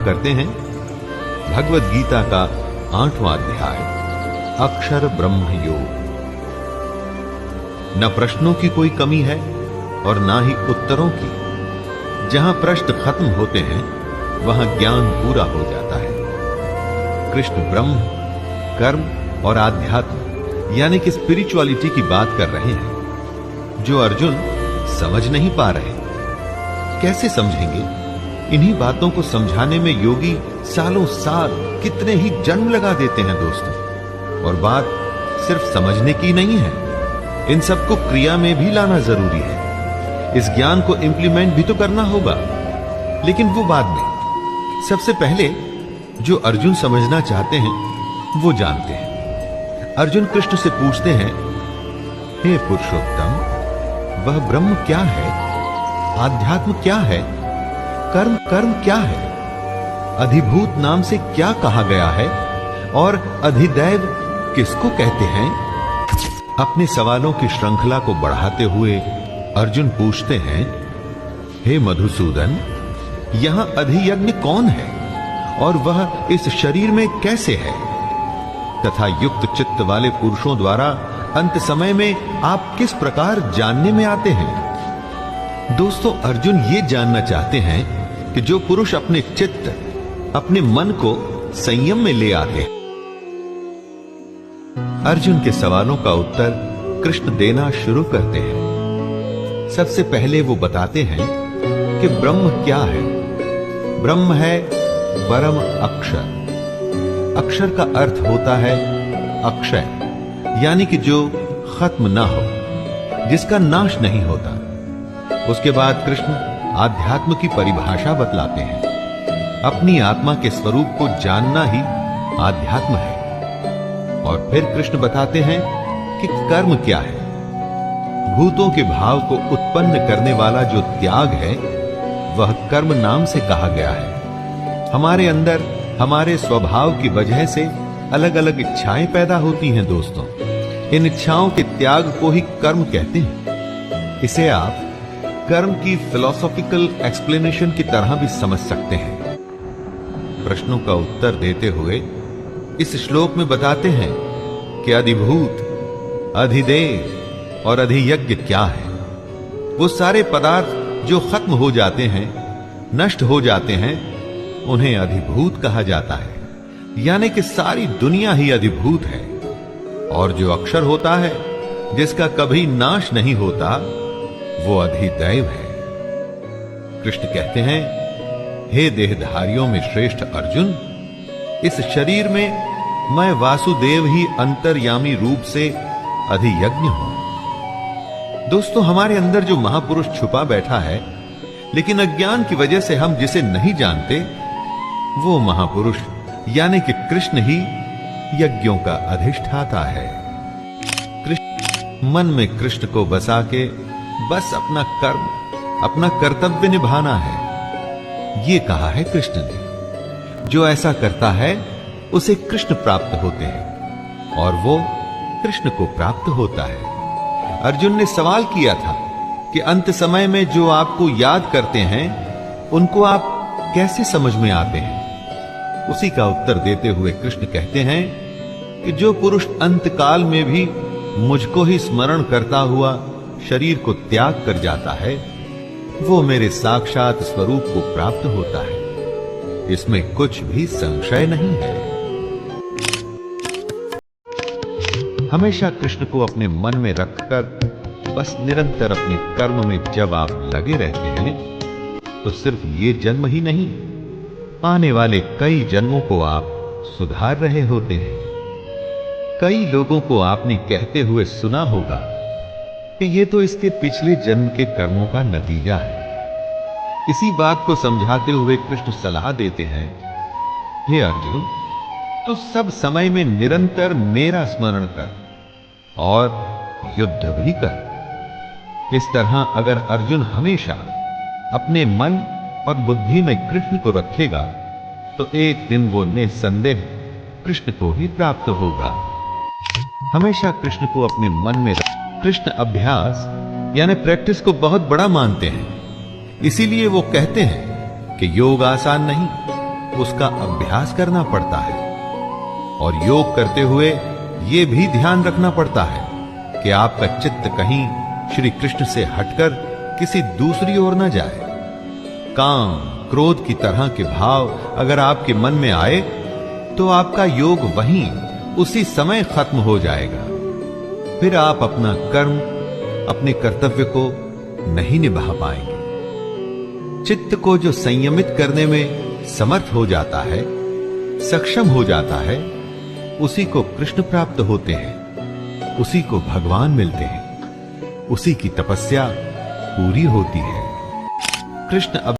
करते हैं भगवद गीता का 8वां अध्याय अक्षर ब्रह्म योग। न प्रश्नों की कोई कमी है और ना ही उत्तरों की। जहां प्रश्न खत्म होते हैं वहां ज्ञान पूरा हो जाता है। कृष्ण ब्रह्म, कर्म और आध्यात्म यानी कि स्पिरिचुअलिटी की बात कर रहे हैं, जो अर्जुन समझ नहीं पा रहे। कैसे समझेंगे? इन्हीं बातों को समझाने में योगी सालों साल, कितने ही जन्म लगा देते हैं दोस्तों। और बात सिर्फ समझने की नहीं है, इन सबको क्रिया में भी लाना जरूरी है। इस ज्ञान को इंप्लीमेंट भी तो करना होगा, लेकिन वो बाद में। सबसे पहले जो अर्जुन समझना चाहते हैं वो जानते हैं। अर्जुन कृष्ण से पूछते हैं, हे पुरुषोत्तम, वह ब्रह्म क्या है? आध्यात्म क्या है? कर्म क्या है? अधिभूत नाम से क्या कहा गया है? और अधिदैव किसको कहते हैं? अपने सवालों की श्रृंखला को बढ़ाते हुए अर्जुन पूछते हैं, हे मधुसूदन, यहां अधियज्ञ कौन है और वह इस शरीर में कैसे है? तथा युक्त चित्त वाले पुरुषों द्वारा अंत समय में आप किस प्रकार जानने में आते हैं? दोस्तों, अर्जुन ये जानना चाहते हैं कि जो पुरुष अपने चित्त, अपने मन को संयम में ले आते हैं। अर्जुन के सवालों का उत्तर कृष्ण देना शुरू करते हैं। सबसे पहले वो बताते हैं कि ब्रह्म क्या है। ब्रह्म है परम अक्षर। अक्षर का अर्थ होता है अक्षय, यानी कि जो खत्म ना हो, जिसका नाश नहीं होता। उसके बाद कृष्ण आध्यात्म की परिभाषा बतलाते हैं। अपनी आत्मा के स्वरूप को जानना ही आध्यात्म है। और फिर कृष्ण बताते हैं कि कर्म क्या है। भूतों के भाव को उत्पन्न करने वाला जो त्याग है वह कर्म नाम से कहा गया है। हमारे अंदर हमारे स्वभाव की वजह से अलग अलग इच्छाएं पैदा होती हैं दोस्तों। इन इच्छाओं के त्याग को ही कर्म कहते हैं। इसे आप कर्म की फिलॉसॉफिकल एक्सप्लेनेशन की तरह भी समझ सकते हैं। प्रश्नों का उत्तर देते हुए इस श्लोक में बताते हैं कि अधिभूत, अधिदेव और अधियज्ञ क्या है। वो सारे पदार्थ जो खत्म हो जाते हैं, नष्ट हो जाते हैं, उन्हें अधिभूत कहा जाता है। यानी कि सारी दुनिया ही अधिभूत है। और जो अक्षर होता है, जिसका कभी नाश नहीं होता, वो अधिदैव है। कृष्ण कहते हैं, हे देहधारियों में श्रेष्ठ अर्जुन, इस शरीर में मैं वासुदेव ही अंतर्यामी रूप से अधियज्ञ हूं। दोस्तों, हमारे अंदर जो महापुरुष छुपा बैठा है, लेकिन अज्ञान की वजह से हम जिसे नहीं जानते, वो महापुरुष यानी कि कृष्ण ही यज्ञों का अधिष्ठाता है। कृष्ण मन में कृष्ण को बसा के बस अपना कर्म, अपना कर्तव्य निभाना है, ये कहा है कृष्ण ने। जो ऐसा करता है उसे कृष्ण प्राप्त होते हैं और वो कृष्ण को प्राप्त होता है। अर्जुन ने सवाल किया था कि अंत समय में जो आपको याद करते हैं, उनको आप कैसे समझ में आते हैं? उसी का उत्तर देते हुए कृष्ण कहते हैं कि जो पुरुष अंत काल में भी मुझको ही स्मरण करता हुआ शरीर को त्याग कर जाता है, वो मेरे साक्षात स्वरूप को प्राप्त होता है। इसमें कुछ भी संशय नहीं है। हमेशा कृष्ण को अपने मन में रखकर बस निरंतर अपने कर्म में जब आप लगे रहते हैं, तो सिर्फ ये जन्म ही नहीं, आने वाले कई जन्मों को आप सुधार रहे होते हैं। कई लोगों को आपने कहते हुए सुना होगा कि ये तो इसके पिछले जन्म के कर्मों का नतीजा है। इसी बात को समझाते हुए कृष्ण सलाह देते हैं, हे अर्जुन, तो सब समय में निरंतर मेरा स्मरण कर और युद्ध भी कर। इस तरह अगर अर्जुन हमेशा अपने मन और बुद्धि में कृष्ण को रखेगा, तो एक दिन वो निसंदेह कृष्ण को ही प्राप्त होगा। हमेशा कृष्ण को अपने मन में रख। कृष्ण अभ्यास यानी प्रैक्टिस को बहुत बड़ा मानते हैं। इसीलिए वो कहते हैं कि योग आसान नहीं, उसका अभ्यास करना पड़ता है। और योग करते हुए यह भी ध्यान रखना पड़ता है कि आपका चित्त कहीं श्री कृष्ण से हटकर किसी दूसरी ओर न जाए। काम, क्रोध की तरह के भाव अगर आपके मन में आए तो आपका योग वहीं उसी समय खत्म हो जाएगा। फिर आप अपना कर्म, अपने कर्तव्य को नहीं निभा पाएंगे। चित्त को जो संयमित करने में समर्थ हो जाता है, सक्षम हो जाता है, उसी को कृष्ण प्राप्त होते हैं, उसी को भगवान मिलते हैं, उसी की तपस्या पूरी होती है। कृष्ण